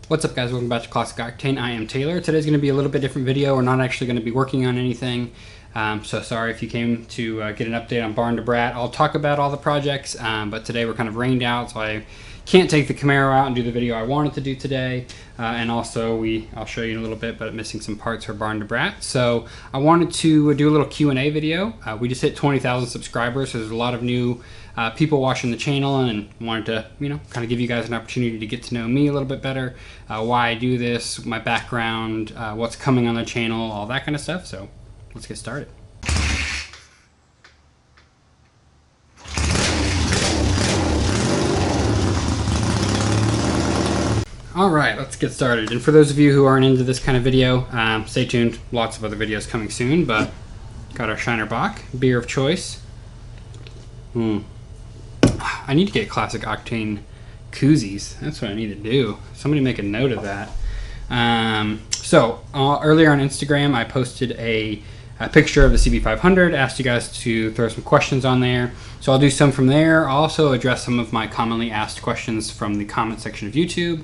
What's up guys, welcome back to Classic Octane. I am Taylor. Today's going to be a little bit different video. We're not actually going to be working on anything. So sorry if you came to get an update on Barn to Brat. I'll talk about all the projects, but today we're kind of rained out, so I can't take the Camaro out and do the video I wanted to do today. And also I'll show you in a little bit, but missing some parts for Barn to Brat. So I wanted to do a little Q&A video. We just hit 20,000 subscribers, so there's a lot of new people watching the channel, and wanted to, kind of give you guys an opportunity to get to know me a little bit better, why I do this, my background, what's coming on the channel, all that kind of stuff. So let's get started. All right, let's get started. And for those of you who aren't into this kind of video, stay tuned. Lots of other videos coming soon, but got our Shiner Bock, beer of choice. I need to get Classic Octane koozies. That's what I need to do. Somebody make a note of that. Earlier on Instagram, I posted a picture of the CB500, asked you guys to throw some questions on there. So I'll do some from there. I'll also address some of my commonly asked questions from the comment section of YouTube.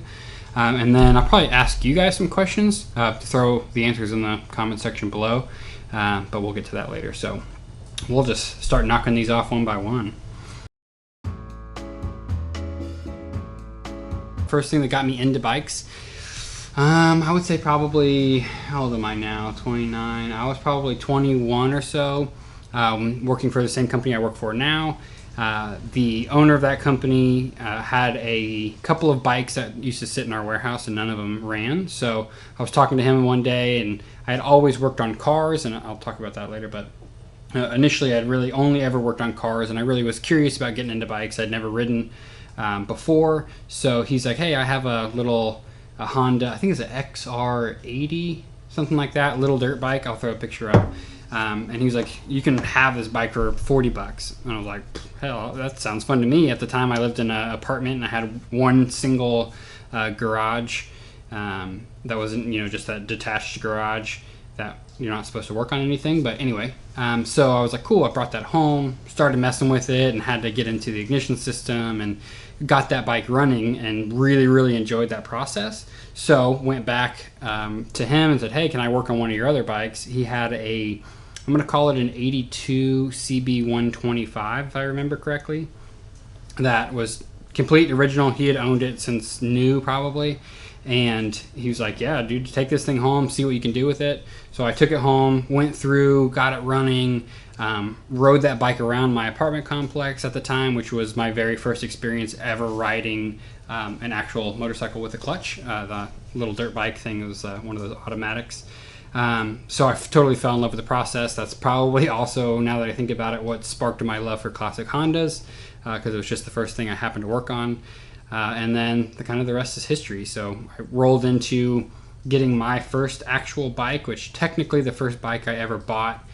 And then I'll probably ask you guys some questions to throw the answers in the comment section below. But we'll get to that later. So we'll just start knocking these off one by one. First thing that got me into bikes, I would say probably, how old am I now, 29? I was probably 21 or so, working for the same company I work for now. The owner of that company had a couple of bikes that used to sit in our warehouse, and none of them ran. So I was talking to him one day, and I had always worked on cars, and I'll talk about that later, but initially I'd really only ever worked on cars, and I really was curious about getting into bikes. I'd never ridden before. So he's like, hey, I have a Honda, I think it's an XR80, something like that, little dirt bike. I'll throw a picture up. And he was like, you can have this bike for 40 bucks. And I was like, hell, that sounds fun to me. At the time I lived in an apartment, and I had one single garage that wasn't, just that detached garage that you're not supposed to work on anything. But anyway, so I was like, cool. I brought that home, started messing with it, and had to get into the ignition system, and got that bike running, and really enjoyed that process. So went back to him and said, hey, can I work on one of your other bikes? He had I'm going to call it an 82 CB125, if I remember correctly. That was complete original. He had owned it since new, probably. And he was like, yeah, dude, take this thing home, see what you can do with it. So I took it home, went through, got it running, rode that bike around my apartment complex at the time, which was my very first experience ever riding an actual motorcycle with a clutch. The little dirt bike thing was one of those automatics. So I totally fell in love with the process. That's probably also, now that I think about it, what sparked my love for classic Hondas, because it was just the first thing I happened to work on. And then the rest is history. So I rolled into getting my first actual bike, which technically the first bike I ever bought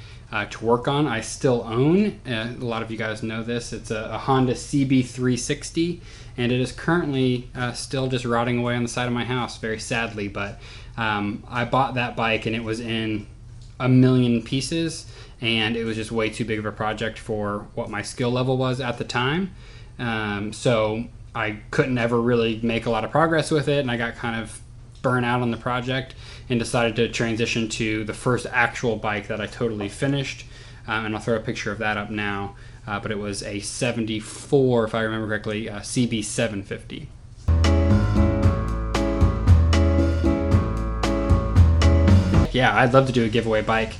to work on, I still own. A lot of you guys know this. It's a Honda CB360, and it is currently still just rotting away on the side of my house, very sadly. But I bought that bike, and it was in a million pieces, and it was just way too big of a project for what my skill level was at the time. So I couldn't ever really make a lot of progress with it, and I got kind of burnt out on the project and decided to transition to the first actual bike that I totally finished. And I'll throw a picture of that up now. But it was a 74, if I remember correctly, CB750. Yeah, I'd love to do a giveaway bike.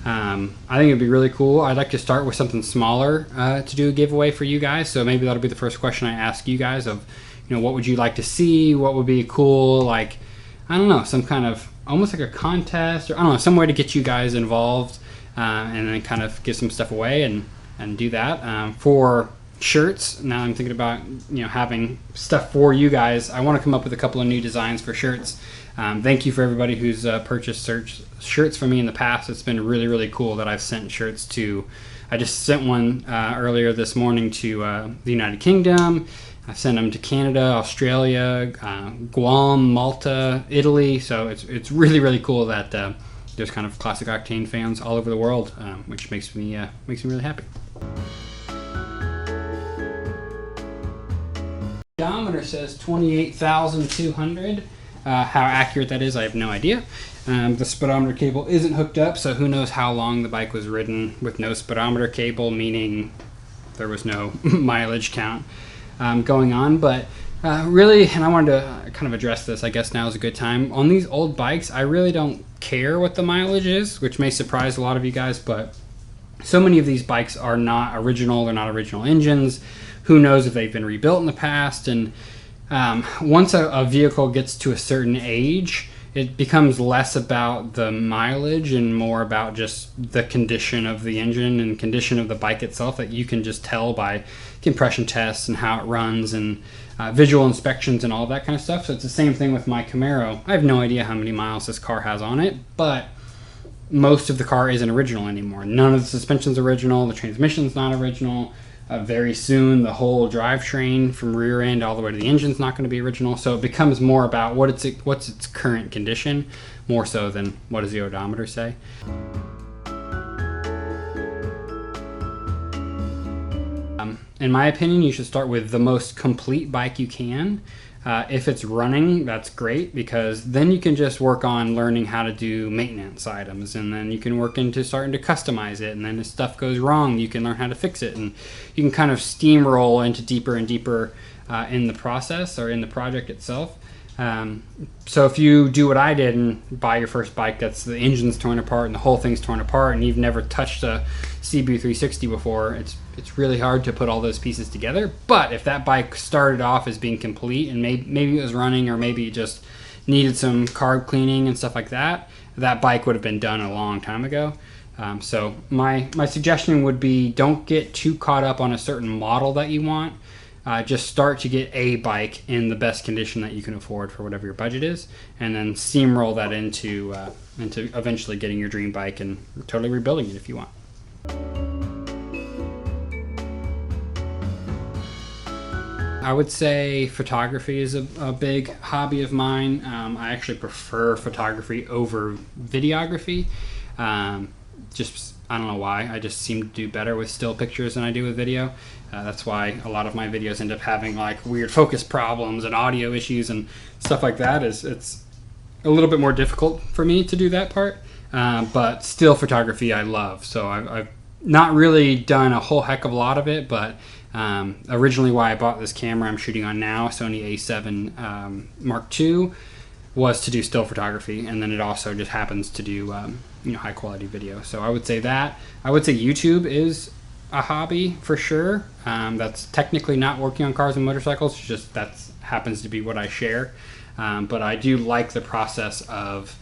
I think it'd be really cool. I'd like to start with something smaller to do a giveaway for you guys. So maybe that'll be the first question I ask you guys of, what would you like to see? What would be cool? Like, I don't know, some kind of almost like a contest, or I don't know, some way to get you guys involved, and then kind of give some stuff away and do that. For shirts, now I'm thinking about, having stuff for you guys. I want to come up with a couple of new designs for shirts. Thank you for everybody who's purchased shirts for me in the past. It's been really cool that I've sent shirts to. I just sent one earlier this morning to the United Kingdom. I've sent them to Canada, Australia, Guam, Malta, Italy. So it's really cool that there's kind of Classic Octane fans all over the world, which makes me really happy. Odometer says 28,200. How accurate that is, I have no idea. The speedometer cable isn't hooked up, so who knows how long the bike was ridden with no speedometer cable, meaning there was no mileage count going on. But really, and I wanted to kind of address this, I guess now is a good time. On these old bikes, I really don't care what the mileage is, which may surprise a lot of you guys, but so many of these bikes are not original. They're not original engines. Who knows if they've been rebuilt in the past. And once a vehicle gets to a certain age, it becomes less about the mileage and more about just the condition of the engine and condition of the bike itself, that you can just tell by compression tests and how it runs and visual inspections and all that kind of stuff. So it's the same thing with my Camaro. I have no idea how many miles this car has on it, but most of the car isn't original anymore. None of the suspension's original, the transmission's not original. Very soon the whole drivetrain from rear end all the way to the engine's not going to be original. So it becomes more about what's its current condition, more so than what does the odometer say. In my opinion, you should start with the most complete bike you can. If it's running, that's great, because then you can just work on learning how to do maintenance items, and then you can work into starting to customize it, and then if stuff goes wrong, you can learn how to fix it, and you can kind of steamroll into deeper and deeper in the process or in the project itself. So if you do what I did and buy your first bike that's the engine's torn apart and the whole thing's torn apart, and you've never touched a CB360 before, it's really hard to put all those pieces together. But if that bike started off as being complete and maybe it was running, or maybe it just needed some carb cleaning and stuff like that, that bike would have been done a long time ago. So my suggestion would be, don't get too caught up on a certain model that you want. Just start to get a bike in the best condition that you can afford for whatever your budget is, and then steamroll that into eventually getting your dream bike and totally rebuilding it if you want. I would say photography is a big hobby of mine. I actually prefer photography over videography. Just, I don't know why, I just seem to do better with still pictures than I do with video. That's why a lot of my videos end up having like weird focus problems and audio issues and stuff like that. It's a little bit more difficult for me to do that part, but still photography I love. So I've not really done a whole heck of a lot of it, but originally why I bought this camera I'm shooting on now, Sony A7 Mark II, was to do still photography, and then it also just happens to do high quality video. So I would say YouTube is a hobby for sure. That's technically not working on cars and motorcycles, it's just that happens to be what I share. But I do like the process of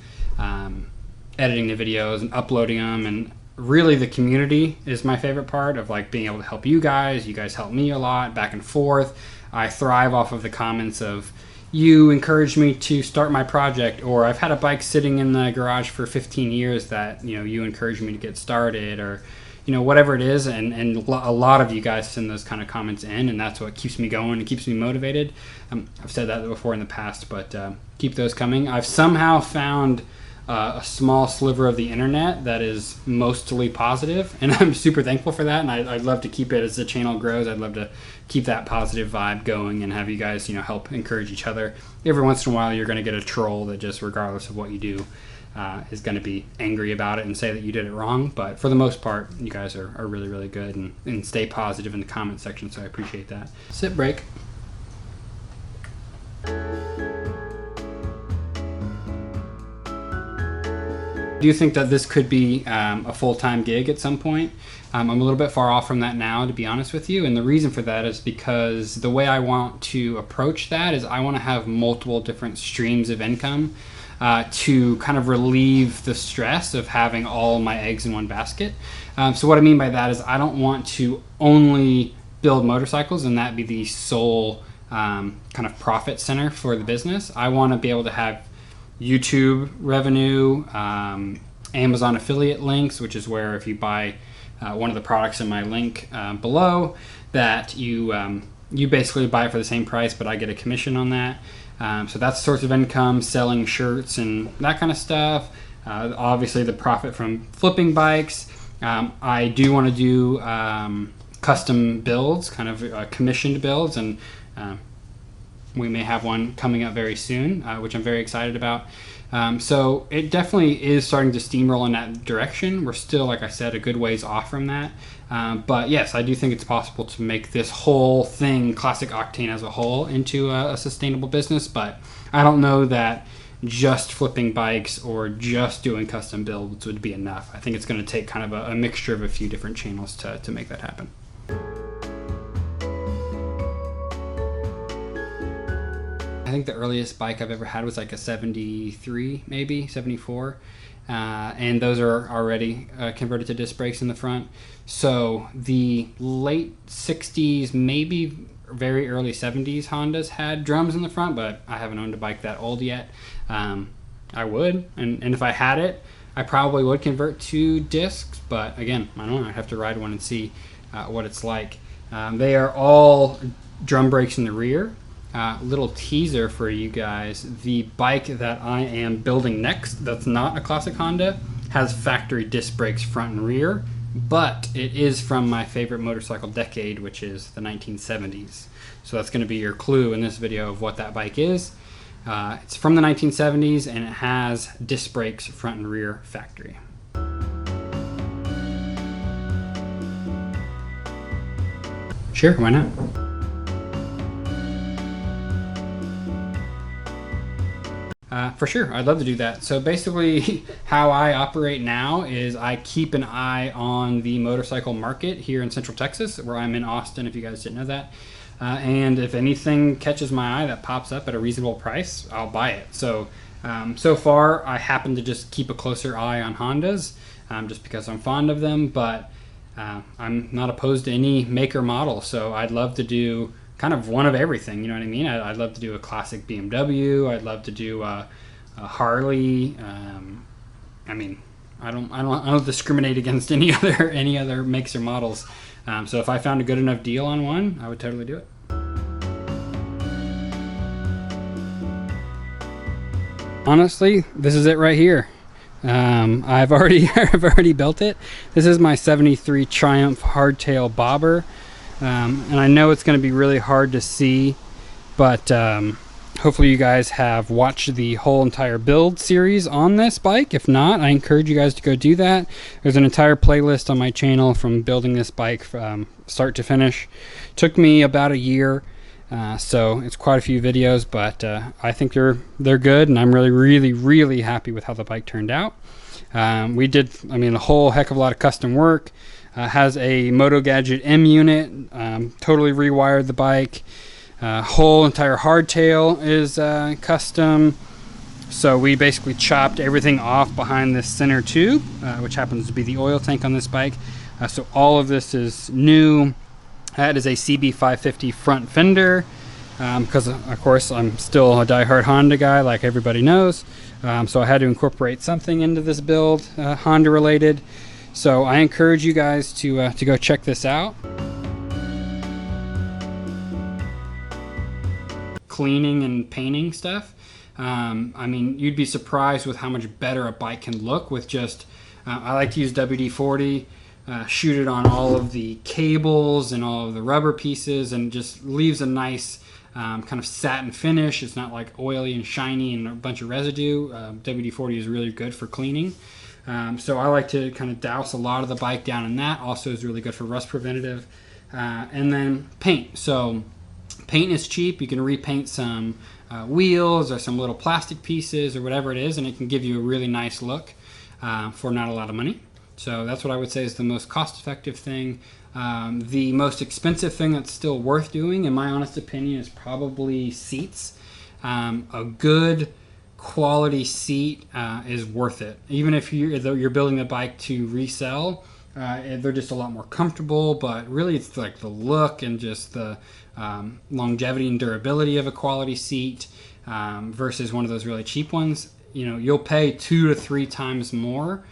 editing the videos and uploading them, and really the community is my favorite part of like being able to help you guys. You guys help me a lot, back and forth. I thrive off of the comments of, you encouraged me to start my project, or I've had a bike sitting in the garage for 15 years that you encouraged me to get started, or whatever it is, and a lot of you guys send those kind of comments in, and that's what keeps me going and keeps me motivated. I've said that before in the past, but keep those coming. I've somehow found a small sliver of the internet that is mostly positive, and I'm super thankful for that, and I'd love to keep it as the channel grows. I'd love to keep that positive vibe going and have you guys help encourage each other. Every once in a while you're going to get a troll that just, regardless of what you do, is going to be angry about it and say that you did it wrong, but for the most part you guys are really, really good and stay positive in the comment section, so I appreciate that. Sit break. Do you think that this could be a full-time gig at some point? I'm a little bit far off from that now, to be honest with you, and the reason for that is because the way I want to approach that is I want to have multiple different streams of income to kind of relieve the stress of having all my eggs in one basket. So what I mean by that is I don't want to only build motorcycles and that be the sole kind of profit center for the business. I want to be able to have YouTube revenue, Amazon affiliate links, which is where if you buy one of the products in my link below, that you basically buy it for the same price, but I get a commission on that. So that's a source of income, selling shirts and that kind of stuff. Obviously the profit from flipping bikes. I do want to do custom builds, kind of commissioned builds, and We may have one coming up very soon, which I'm very excited about. So it definitely is starting to steamroll in that direction. We're still, like I said, a good ways off from that. But yes, I do think it's possible to make this whole thing, Classic Octane as a whole, into a sustainable business. But I don't know that just flipping bikes or just doing custom builds would be enough. I think it's going to take kind of a mixture of a few different channels to make that happen. I think the earliest bike I've ever had was like a 73, maybe 74. And those are already converted to disc brakes in the front. So the late 60s, maybe very early 70s Hondas had drums in the front, but I haven't owned a bike that old yet. I would, and if I had it, I probably would convert to discs, but again, I don't know, I'd have to ride one and see what it's like. They are all drum brakes in the rear. Little teaser for you guys, the bike that I am building next, that's not a classic Honda, has factory disc brakes front and rear, but it is from my favorite motorcycle decade, which is the 1970s. So that's going to be your clue in this video of what that bike is. It's from the 1970s and it has disc brakes front and rear factory. Sure, why not? For sure, I'd love to do that. So basically how I operate now is I keep an eye on the motorcycle market here in Central Texas, where I'm in Austin, if you guys didn't know that. And if anything catches my eye that pops up at a reasonable price, I'll buy it. So so far I happen to just keep a closer eye on Hondas just because I'm fond of them, but I'm not opposed to any maker model. So I'd love to do kind of one of everything, you know what I mean? I'd love to do a classic BMW. I'd love to do a Harley. I mean, I don't discriminate against any other makes or models. So if I found a good enough deal on one, I would totally do it. Honestly, this is it right here. I've already built it. This is my 73 Triumph hardtail bobber. And I know it's going to be really hard to see, but hopefully you guys have watched the whole entire build series on this bike. If not, I encourage you guys to go do that. There's an entire playlist on my channel from building this bike from start to finish. Took me about a year, so it's quite a few videos, but I think they're good, and I'm really happy with how the bike turned out. We did, a whole heck of a lot of custom work. Has a Moto Gadget M unit, totally rewired the bike. Whole entire hardtail is custom. So we basically chopped everything off behind this center tube, which happens to be the oil tank on this bike. So all of this is new. That is a CB550 front fender, because of course I'm still a diehard Honda guy, like everybody knows. So I had to incorporate something into this build, Honda related. So I encourage you guys to go check this out. Cleaning and painting stuff. You'd be surprised with how much better a bike can look with just, I like to use WD-40, shoot it on all of the cables and all of the rubber pieces, and just leaves a nice kind of satin finish. It's not like oily and shiny and a bunch of residue. WD-40 is really good for cleaning. So I like to kind of douse a lot of the bike down in that. Also is really good for rust preventative. And then paint. So paint is cheap. You can repaint some wheels or some little plastic pieces or whatever it is, and it can give you a really nice look for not a lot of money. So that's what I would say is the most cost-effective thing. The most expensive thing that's still worth doing, in my honest opinion, is probably seats. A good quality seat is worth it. Even if you're building the bike to resell, they're just a lot more comfortable, but really it's like the look and just the longevity and durability of a quality seat versus one of those really cheap ones. You'll pay 2 to 3 times more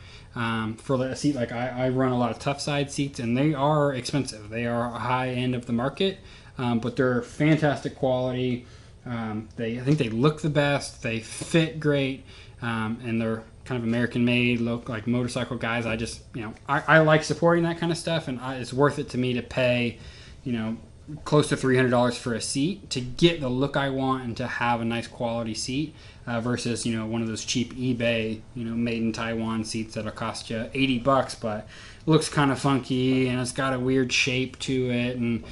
for a seat. Like I run a lot of tough side seats, and they are expensive. They are high end of the market, but they're fantastic quality. I think they look the best, they fit great, and they're kind of American made, look like motorcycle guys. I like supporting that kind of stuff, and it's worth it to me to pay, close to $300 for a seat to get the look I want and to have a nice quality seat versus, you know, one of those cheap eBay, you know, made in Taiwan seats that'll cost you $80, but looks kind of funky and it's got a weird shape to it, and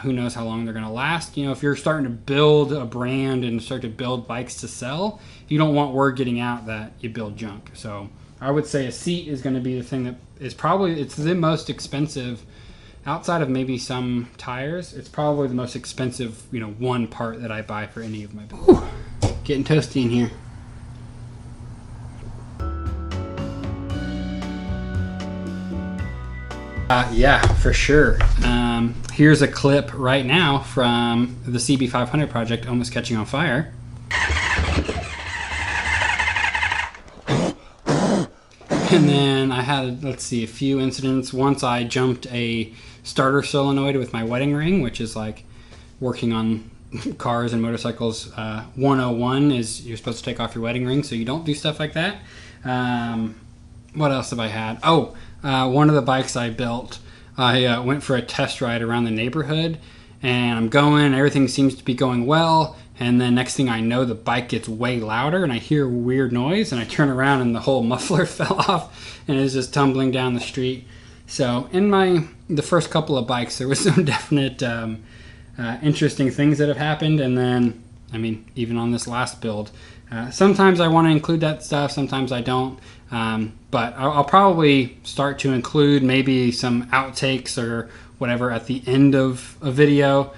who knows how long they're going to last. You know, if you're starting to build a brand and start to build bikes to sell, you don't want word getting out that you build junk. So I would say a seat is going to be the thing that is probably, it's the most expensive outside of maybe some tires. It's probably the most expensive, you know, one part that I buy for any of my builds. Getting toasty in here. Yeah, for sure. Here's a clip right now from the CB500 project almost catching on fire. And then I had, let's see, a few incidents. Once I jumped a starter solenoid with my wedding ring, which is like working on cars and motorcycles. 101 is you're supposed to take off your wedding ring, so you don't do stuff like that. What else have I had? Oh, one of the bikes I built, I went for a test ride around the neighborhood, and I'm going, everything seems to be going well, and then next thing I know, the bike gets way louder and I hear a weird noise, and I turn around and the whole muffler fell off and it's just tumbling down the street. So in the first couple of bikes, there was some definite interesting things that have happened. And then, I mean, even on this last build, sometimes I want to include that stuff, sometimes I don't. But I'll probably start to include maybe some outtakes or whatever at the end of a video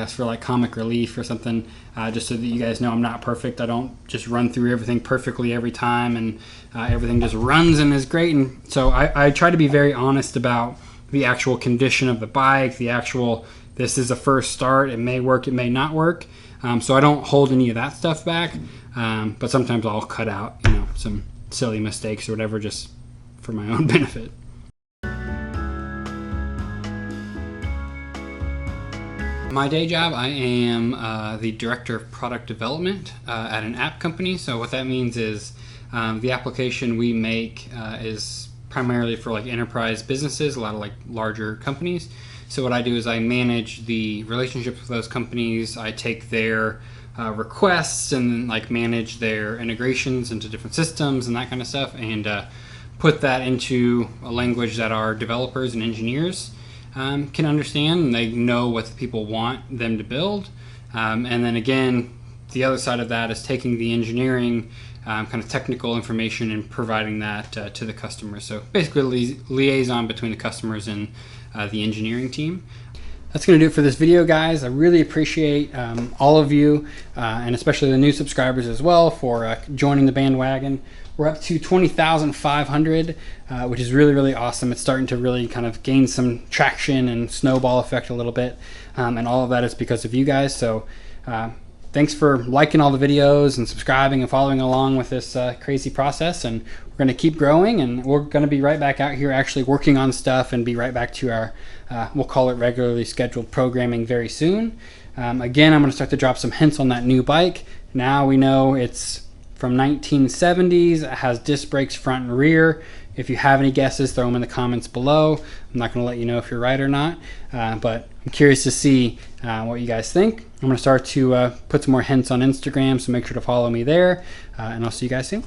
for like comic relief or something, just so that you guys know I'm not perfect. I don't just run through everything perfectly every time, and everything just runs and is great. And so I try to be very honest about the actual condition of the bike, the actual, this is a first start, it may work, it may not work. So I don't hold any of that stuff back, but sometimes I'll cut out, you know, some silly mistakes or whatever just for my own benefit. My day job, I am the director of product development at an app company. So what that means is the application we make is primarily for like enterprise businesses, a lot of like larger companies. So what I do is I manage the relationships with those companies. I take their requests and like manage their integrations into different systems and that kind of stuff, and put that into a language that our developers and engineers can understand, and they know what the people want them to build. And then again, the other side of that is taking the engineering kind of technical information and providing that to the customer. So basically liaison between the customers and the engineering team. That's going to do it for this video, guys. I really appreciate all of you, and especially the new subscribers as well, for joining the bandwagon. We're up to 20,500, which is really, really awesome. It's starting to really kind of gain some traction and snowball effect a little bit, and all of that is because of you guys. So thanks for liking all the videos and subscribing and following along with this crazy process. And we're going to keep growing, and we're going to be right back out here actually working on stuff and be right back to our, we'll call it regularly scheduled programming very soon. Again, I'm going to start to drop some hints on that new bike. Now we know it's from 1970s. It has disc brakes front and rear. If you have any guesses, throw them in the comments below. I'm not going to let you know if you're right or not, but I'm curious to see what you guys think. I'm going to start to put some more hints on Instagram, so make sure to follow me there, and I'll see you guys soon.